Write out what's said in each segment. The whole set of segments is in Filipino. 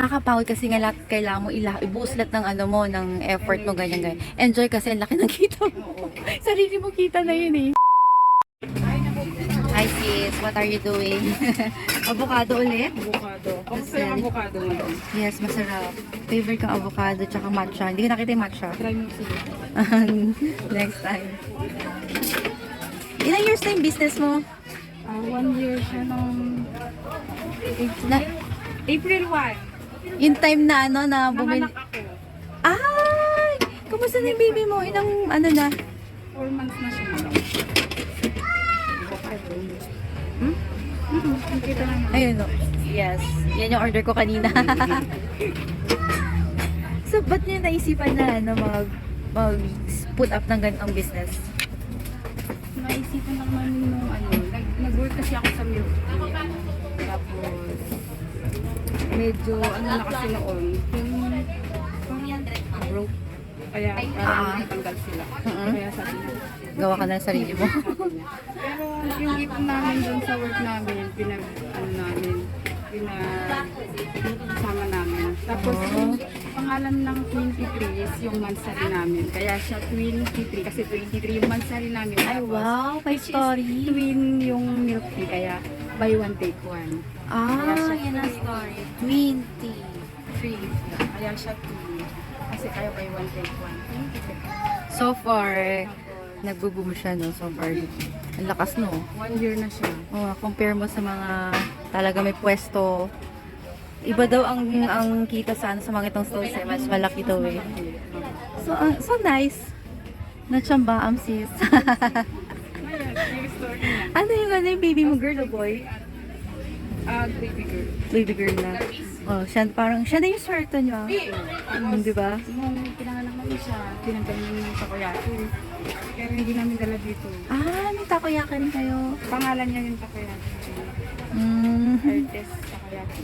Nakakapagod kasi nga kailangan mo ibuhos lahat ng ano mo, ng effort mo, ganyan. Enjoy kasi ang laki ng kita mo. Sarili mo kita na yun eh. Hi sis, what are you doing? Avocado ulit? Avocado. Kamusta yung avocado ngayon? Yes, masarap. Favorite kong avocado tsaka matcha. Hindi ko nakita yung matcha. Try mo sige. Next time. Ilang years na yung business mo? 1 year siya nung Na, April 1. yung time na ano na bumili. Nanganak ako. Ay! Kumusta na yung baby mo? Ilang ano na? 4 months na siya. Nakita naman. Ayun no. Yes. Yan yung order ko kanina. So, ba't niyo naisipan na ano, mag-put up ng ganitong business? Naisipan lang namin nung ano, nag-work kasi ako sa milk tea. Tapos, medyo ano na kasi noon, yung broke. Kaya parang natanggal sila. Kaya sabi niya, Gawa ka na ng sarili mo. pero yung ipon namin doon sa work namin, pinag-sama namin. Tapos yung pangalan ng 23 is yung mansari namin. Kaya siya 23 kasi 23 yung mansari namin. Ay, wow! May Which is story. twin yung milk tea, kaya buy one take one. Ah, yan ang story. 23. Kaya siya twin. Kasi kaya buy one take one. So far, nagbo-boom siya, no? So far, ang lakas, no? 1 year na siya. Oh, compare mo sa mga talaga may pwesto. Iba daw ang kita sa mga itong stores eh. Mas malaki daw eh. So nice. Natsambaam sis. Ayan, yung story niya. Ano yung baby mo, girl o boy? Baby girl. Baby girl na. Oh, siya na yung swerte niya. Di ba? Nung pinanganak namin siya, tinanggal namin yung takoyaki. Pero hindi namin dala dito. Ah, may takoyaki rin kayo. Pangalan niya yung takoyaki. Artist takoyaki.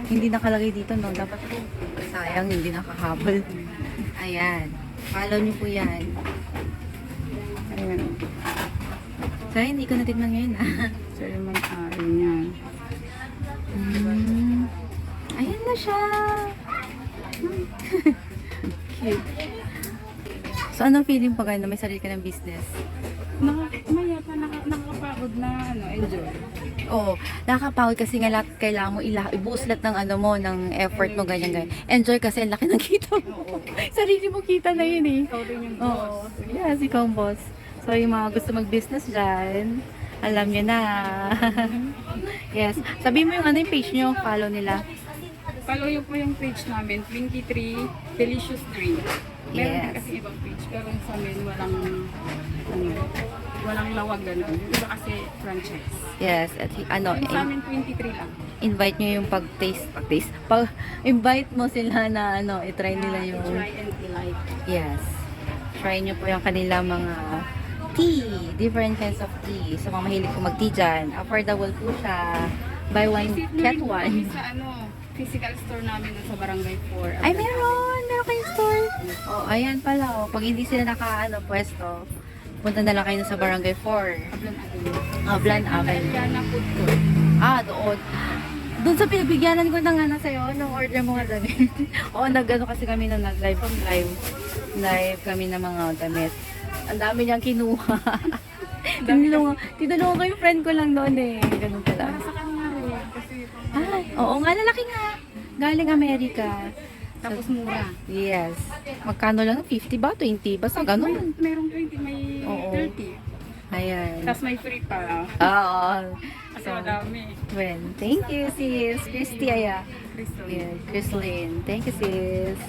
Hindi nakalagay dito, no? Dapat sayang, hindi nakahabol. Ayan. Follow niyo po yan. Ayan. Sorry, hindi ko natignan ngayon, ah. So yung ayun niya. Ayan na siya. Cute. So, anong feeling pag ano, may sarili ka ng business? Nakakapagod na enjoy. Oo, nakakapagod kasi nga kailangan mo ibuhos lahat ng ano mo, ng effort mo, ganyan. Enjoy kasi ang laki ng kita mo. Sarili mo kita na yun eh. Ikaw rin yung Oo. Yes, ikaw ang boss. So, yung mga gusto mag-business dyan, alam nyo na. Yes. Sabi mo yung ano yung page nyo, follow nila. Follow yung po yung page namin, 23 Delicious Drink. Meron din Yes. kasi ibang page, pero sa amin walang lawag ganun. Yung iba kasi franchise. Yes, at Yung sa amin 23 lang. invite nyo yung invite mo sila na i-try nila yung, Try and like. yes, try nyo po yung kanila mga tea, different kinds of tea. So, mga mahilig ko mag-tea dyan, affordable po siya, buy one, get one. Sa physical store namin sa Barangay 4. Ay, meron kayong store. Oh, ayan pala, oh. Pag hindi sila pwesto, punta na lang kayo sa Barangay 4. Ablan Avenue. Ablan Avenue. Diana Food Court. Ah, doon. Doon sa pinagbigyanan ko ng sa'yo, nung order mo nga damit. Oo, kasi kami nung live kami ng mga damit. Ang dami niyang kinuha. Tinulungan ko yung friend ko lang noon eh. Ganun pala. Para sa kanya rin. Kasi Ay, oo nga, lalaki nga. Galing Amerika. tapos mura. Yes. Magkano lang? 50 ba? 20? Basta ganun. Merong 20, may Oo. 30. Ayan. Tapos may free pa. Oo. Kasi madami. Well, thank you sis. Christy, aya. Crystal. Yeah, Chrislyn. Thank you sis.